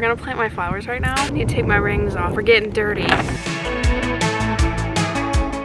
We're gonna plant my flowers right now. I need to take my rings off. We're getting dirty.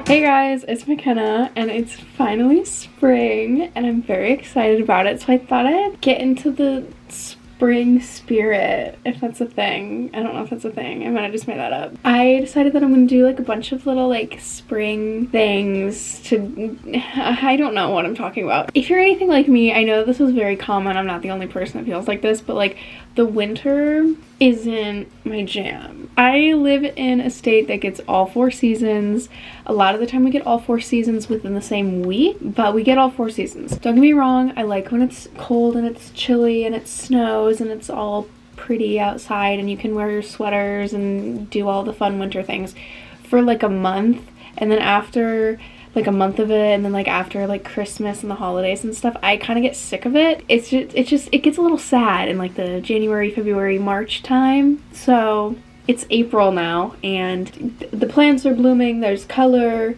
Hey guys, it's Mikinna and it's finally spring and I'm very excited about it. So I thought I'd get into the spring spirit, if that's a thing. I don't know if that's a thing. I might have just made that up. I decided that I'm gonna do like a bunch of little like spring things to, I don't know what I'm talking about. If you're anything like me, I know this is very common. I'm not the only person that feels like this, but like the winter isn't my jam. I live in a state that gets all 4 seasons. A lot of the time we get all 4 seasons within the same week, but we get all 4 seasons. Don't get me wrong, I like when it's cold and it's chilly and it snows and it's all pretty outside and you can wear your sweaters and do all the fun winter things for like a month, and then after like a month of it, and then like after like Christmas and the holidays and stuff, I kind of get sick of it. It gets a little sad in like the January, February, March time. So it's April now and the plants are blooming, there's color,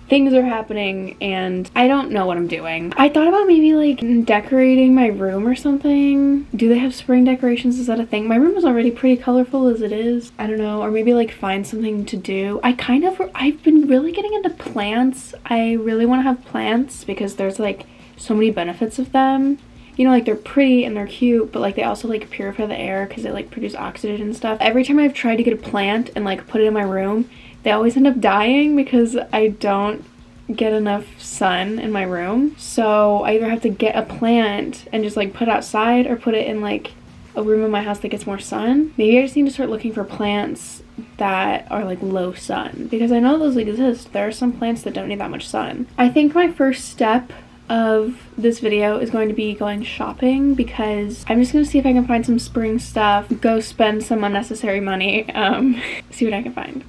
things are happening, and I don't know what I'm doing. I thought about maybe like decorating my room or something. Do they have spring decorations? Is that a thing? My room is already pretty colorful as it is. I don't know. Or maybe like find something to do. I've been really getting into plants. I really want to have plants because there's like so many benefits of them. You know, like they're pretty and they're cute, but like they also like purify the air because they like produce oxygen and stuff. Every time I've tried to get a plant and like put it in my room, they always end up dying because I don't get enough sun in my room. So I either have to get a plant and just like put it outside or put it in like a room in my house that gets more sun. Maybe I just need to start looking for plants that are like low sun because I know those exist. There are some plants that don't need that much sun. I think my first step of this video is going to be going shopping because I'm just going to see if I can find some spring stuff, go spend some unnecessary money, see what I can find.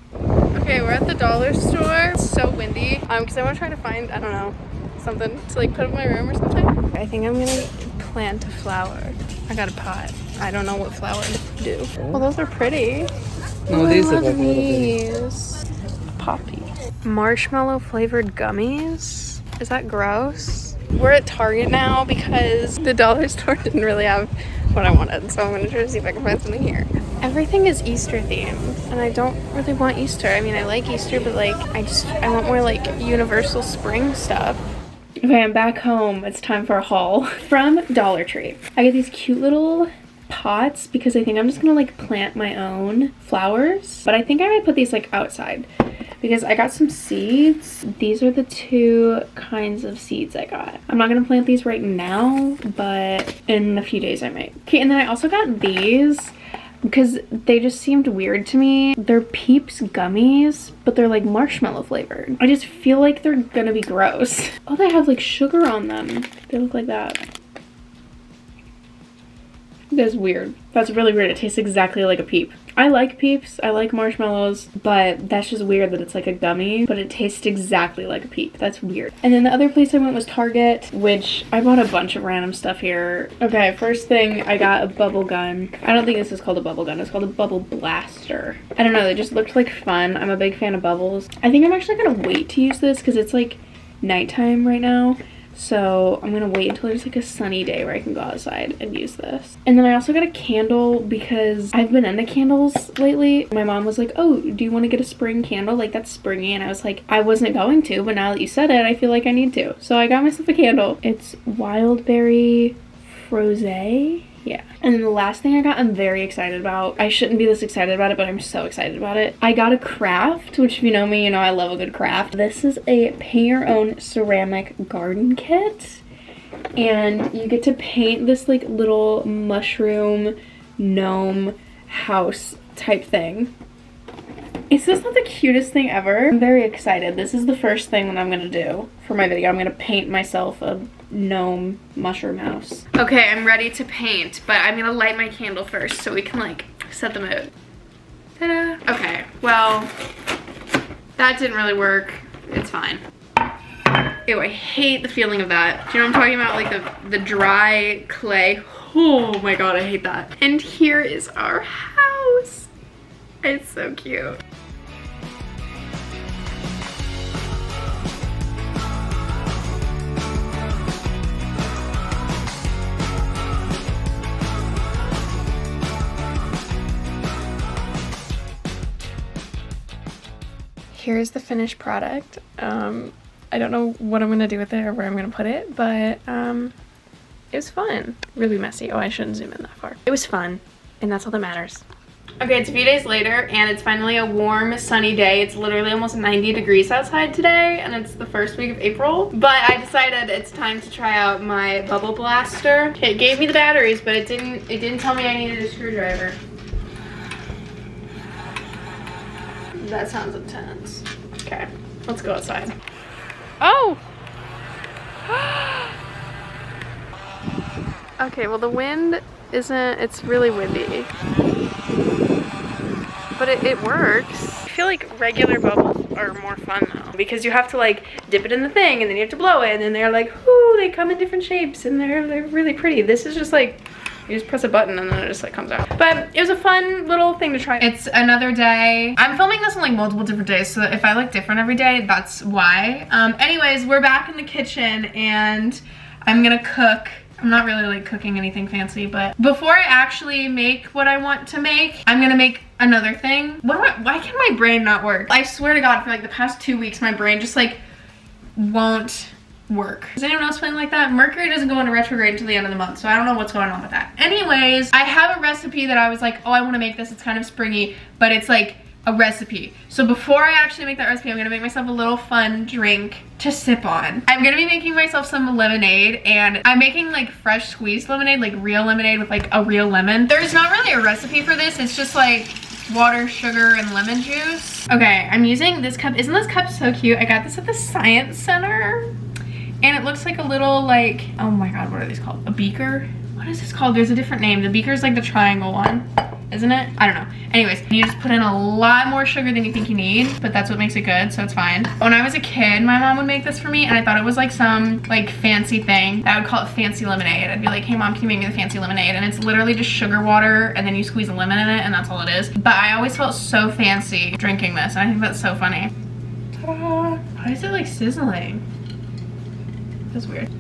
Okay, we're at the dollar store. It's so windy because I want to try to find, I don't know, something to like put in my room or something. I think I'm gonna plant a flower. I got a pot. I don't know what flowers do. Well, those are pretty. No, these are like these. Poppy. Marshmallow flavored gummies. Is that gross? We're at Target now because the dollar store didn't really have what I wanted, so I'm gonna try to see if I can find something here. Everything is Easter themed and I don't really want Easter. I mean, I like Easter, but like I want more like universal spring stuff. Okay, I'm back home. It's time for a haul from Dollar Tree. I get these cute little pots because I think I'm just gonna like plant my own flowers, but I think I might put these like outside because I got some seeds. These are the 2 kinds of seeds I got. I'm not gonna plant these right now, but in a few days I might. Okay, and then I also got these because they just seemed weird to me. They're Peeps gummies, but they're like marshmallow flavored. I just feel like they're gonna be gross. Oh, they have like sugar on them. They look like that. That's weird. That's really weird. It tastes exactly like a Peep. I like Peeps, I like marshmallows, but that's just weird that it's like a gummy, but it tastes exactly like a Peep. That's weird. And then the other place I went was Target, which I bought a bunch of random stuff here. Okay, first thing, I got a bubble gun. I don't think this is called a bubble gun. It's called a bubble blaster. I don't know, they just looked like fun. I'm a big fan of bubbles. I think I'm actually gonna wait to use this because it's like nighttime right now. So I'm gonna wait until there's like a sunny day where I can go outside and use this. And then I also got a candle because I've been into candles lately. My mom was like, oh, do you want to get a spring candle? Like, that's springy. And I was like, I wasn't going to, but now that you said it, I feel like I need to. So I got myself a candle. It's wildberry frosé. Yeah. And then the last thing I got, I'm very excited about. I shouldn't be this excited about it, but I'm so excited about it. I got a craft, which if you know me, you know I love a good craft. This is a paint your own ceramic garden kit. And you get to paint this like little mushroom gnome house type thing. Is this not the cutest thing ever? I'm very excited. This is the first thing that I'm gonna do for my video. I'm gonna paint myself a gnome mushroom house. Okay, I'm ready to paint, but I'm gonna light my candle first so we can like set the mood. Ta-da! Okay, well, that didn't really work. It's fine. Ew, I hate the feeling of that. Do you know what I'm talking about? Like the dry clay. Oh my god, I hate that. And here is our house. It's so cute. Here's the finished product. I don't know what I'm gonna do with it or where I'm gonna put it, but it was fun. Really messy. Oh, I shouldn't zoom in that far. It was fun, and that's all that matters. Okay, it's a few days later, and it's finally a warm, sunny day. It's literally almost 90 degrees outside today, and it's the first week of April. But I decided it's time to try out my bubble blaster. It gave me the batteries, but it didn't tell me I needed a screwdriver. That sounds intense. Okay, let's go outside. Oh! Okay, well the wind it's really windy. But it works. I feel like regular bubbles are more fun though, because you have to like dip it in the thing and then you have to blow it, and then they're like, ooh, they come in different shapes and they're really pretty. This is just like, you just press a button and then it just like comes out. But it was a fun little thing to try. It's another day. I'm filming this on like multiple different days, so if I look different every day, that's why. Anyways, we're back in the kitchen and I'm gonna cook. I'm not really like cooking anything fancy, but before I actually make what I want to make, I'm gonna make another thing. Why can my brain not work? I swear to God, for like the past 2 weeks, my brain just like won't work. Is anyone else feeling like that? Mercury doesn't go into retrograde until the end of the month, so I don't know what's going on with that. Anyways, I have a recipe that I was like, oh, I want to make this. It's kind of springy, but it's like a recipe. So before I actually make that recipe, I'm gonna make myself a little fun drink to sip on. I'm gonna be making myself some lemonade, and I'm making like fresh squeezed lemonade, like real lemonade with like a real lemon. There's not really a recipe for this. It's just like water, sugar, and lemon juice. Okay, I'm using this cup. Isn't this cup so cute? I got this at the Science Center, and it looks like a little like, oh my God, what are these called? A beaker? What is this called? There's a different name. The beaker's like the triangle one, isn't it? I don't know. Anyways, you just put in a lot more sugar than you think you need, but that's what makes it good, so it's fine. When I was a kid, my mom would make this for me, and I thought it was like some like fancy thing. I would call it fancy lemonade. I'd be like, hey mom, can you make me the fancy lemonade? And it's literally just sugar water, and then you squeeze a lemon in it, and that's all it is. But I always felt so fancy drinking this, and I think that's so funny. Ta-da! Why is it like sizzling? That's weird.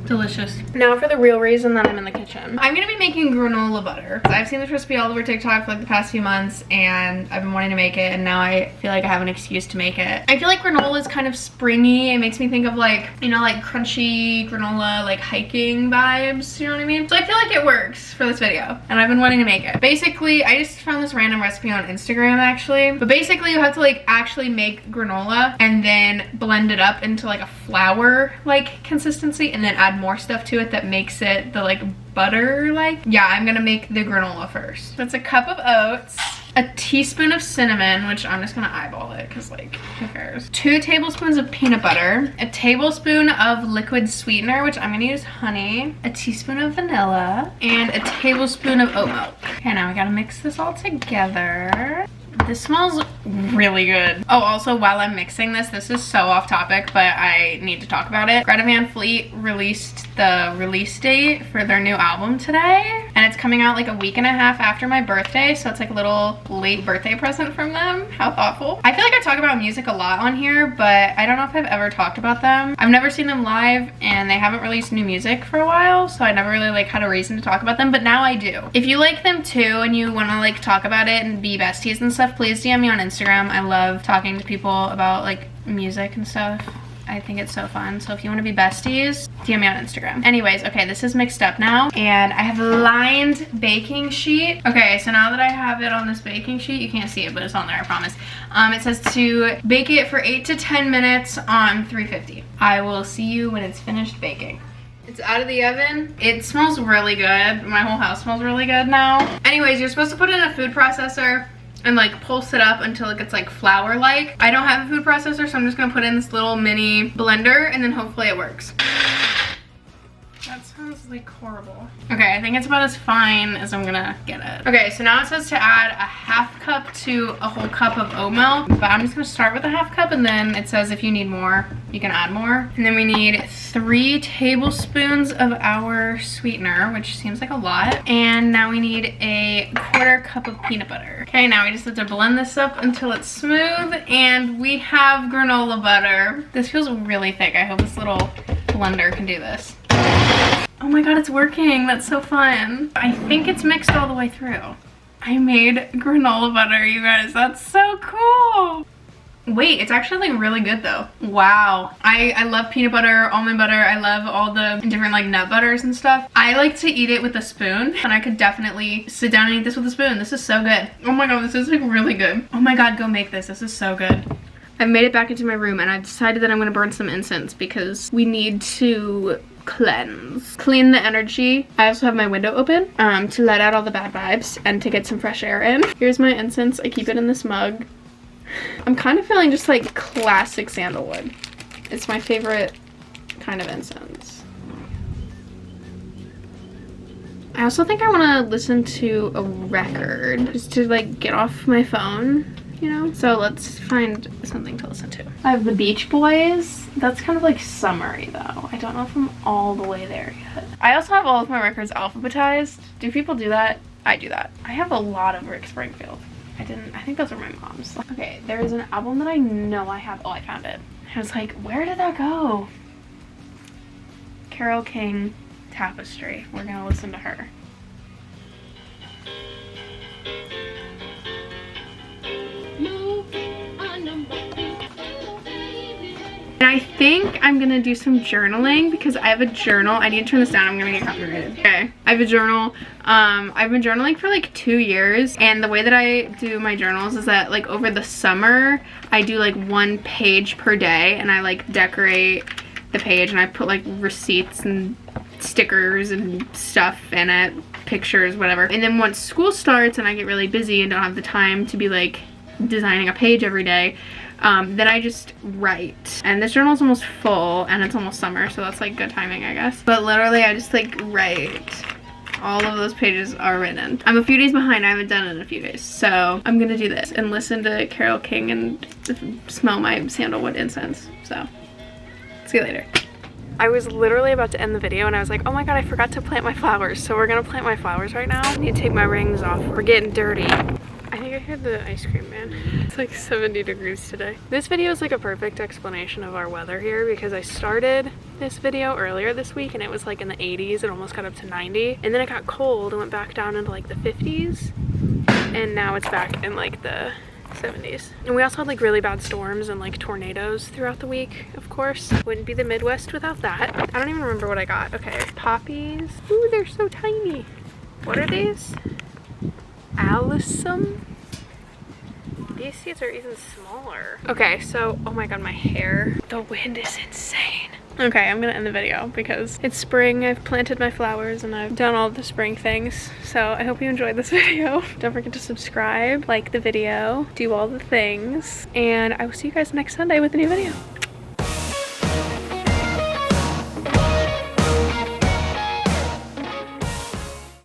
Delicious. Now for the real reason that I'm in the kitchen. I'm gonna be making granola butter. I've seen this recipe all over TikTok for like the past few months, and I've been wanting to make it, and now I feel like I have an excuse to make it. I feel like granola is kind of springy. It makes me think of like, you know, like crunchy granola, like hiking vibes, you know what I mean? So I feel like it works for this video, and I've been wanting to make it. Basically, I just found this random recipe on Instagram actually, but basically you have to like actually make granola and then blend it up into like a flour like consistency, and then add more stuff to it that makes it the like butter like. Yeah, I'm gonna make the granola first. That's a cup of oats, a teaspoon of cinnamon, which I'm just gonna eyeball it because like who cares, 2 tablespoons of peanut butter, a tablespoon of liquid sweetener, which I'm gonna use honey, a teaspoon of vanilla, and a tablespoon of oat milk. Okay, now we gotta mix this all together. This smells really good. Oh, also while I'm mixing this is so off topic, but I need to talk about it. Greta Van Fleet released the release date for their new album today, and it's coming out like a week and a half after my birthday, so it's like a little late birthday present from them. How thoughtful. I feel like I talk about music a lot on here, but I don't know if I've ever talked about them. I've never seen them live, and they haven't released new music for a while, so I never really like had a reason to talk about them, but now I do. If you like them too and you want to like talk about it and be besties and stuff, please DM me on Instagram. I love talking to people about like music and stuff. I think it's so fun. So if you want to be besties, DM me on Instagram. Anyways, okay, this is mixed up now, and I have a lined baking sheet. Okay, so now that I have it on this baking sheet, you can't see it, but it's on there, I promise. It says to bake it for 8 to 10 minutes on 350. I will see you when it's finished baking. It's out of the oven. It smells really good. My whole house smells really good now. Anyways, you're supposed to put it in a food processor and like pulse it up until it gets like flour-like. I don't have a food processor, so I'm just gonna put it in this little mini blender, and then hopefully it works. That sounds like horrible. Okay, I think it's about as fine as I'm gonna get it. Okay, so now it says to add a 1/2 cup to a whole cup of oat milk, but I'm just gonna start with a 1/2 cup, and then it says if you need more, you can add more. And then we need 3 tablespoons of our sweetener, which seems like a lot. And now we need a 1/4 cup of peanut butter. Okay, now we just have to blend this up until it's smooth, and we have granola butter. This feels really thick. I hope this little blender can do this. Oh my God, it's working. That's so fun. I think it's mixed all the way through. I made granola butter, you guys. That's so cool. Wait, it's actually like really good though. Wow. I love peanut butter, almond butter. I love all the different like nut butters and stuff. I like to eat it with a spoon, and I could definitely sit down and eat this with a spoon. This is so good. Oh my god, this is like really good. Oh my god, go make this. This is so good. I've made it back into my room, and I've decided that I'm gonna burn some incense because we need to clean the energy. I also have my window open to let out all the bad vibes and to get some fresh air in. Here's my incense. I keep it in this mug. I'm kind of feeling just like classic sandalwood. It's my favorite kind of incense. I also think I want to listen to a record just to like get off my phone, you know? So let's find something to listen to. I have the Beach Boys. That's kind of like summery though. I don't know if I'm all the way there yet. I also have all of my records alphabetized. Do people do that? I do that. I have a lot of Rick Springfield. I think those are my mom's. Okay, there is an album that I know I have. Oh, I found it. I was like, where did that go? Carole King, Tapestry. We're gonna listen to her. And I think I'm gonna do some journaling because I have a journal. I need to turn this down. I'm gonna get copyrighted. Okay, I have a journal. I've been journaling for like 2 years, and the way that I do my journals is that like over the summer I do like 1 page per day, and I like decorate the page and I put like receipts and stickers and stuff in it, pictures, whatever. And then once school starts and I get really busy and don't have the time to be like designing a page every day, then I just write. And this journal is almost full and it's almost summer, so that's like good timing, I guess. But literally I just like write. All of those pages are written. I'm a few days behind. I haven't done it in a few days. So I'm gonna do this and listen to Carole King and smell my sandalwood incense. So see you later. I was literally about to end the video and I was like, oh my god, I forgot to plant my flowers. So we're gonna plant my flowers right now. I need to take my rings off. We're getting dirty. I think I heard the ice cream man. It's like 70 degrees today. This video is like a perfect explanation of our weather here because I started this video earlier this week and it was like in the 80s. It almost got up to 90. And then it got cold and went back down into like the 50s. And now it's back in like the 70s. And we also had like really bad storms and like tornadoes throughout the week, of course. Wouldn't be the Midwest without that. I don't even remember what I got. Okay, poppies. Ooh, they're so tiny. What are these? Alyssum? These seeds are even smaller. Okay, so, oh my god, my hair. The wind is insane. Okay, I'm gonna end the video because it's spring. I've planted my flowers and I've done all the spring things. So I hope you enjoyed this video. Don't forget to subscribe, like the video, do all the things, and I will see you guys next Sunday with a new video.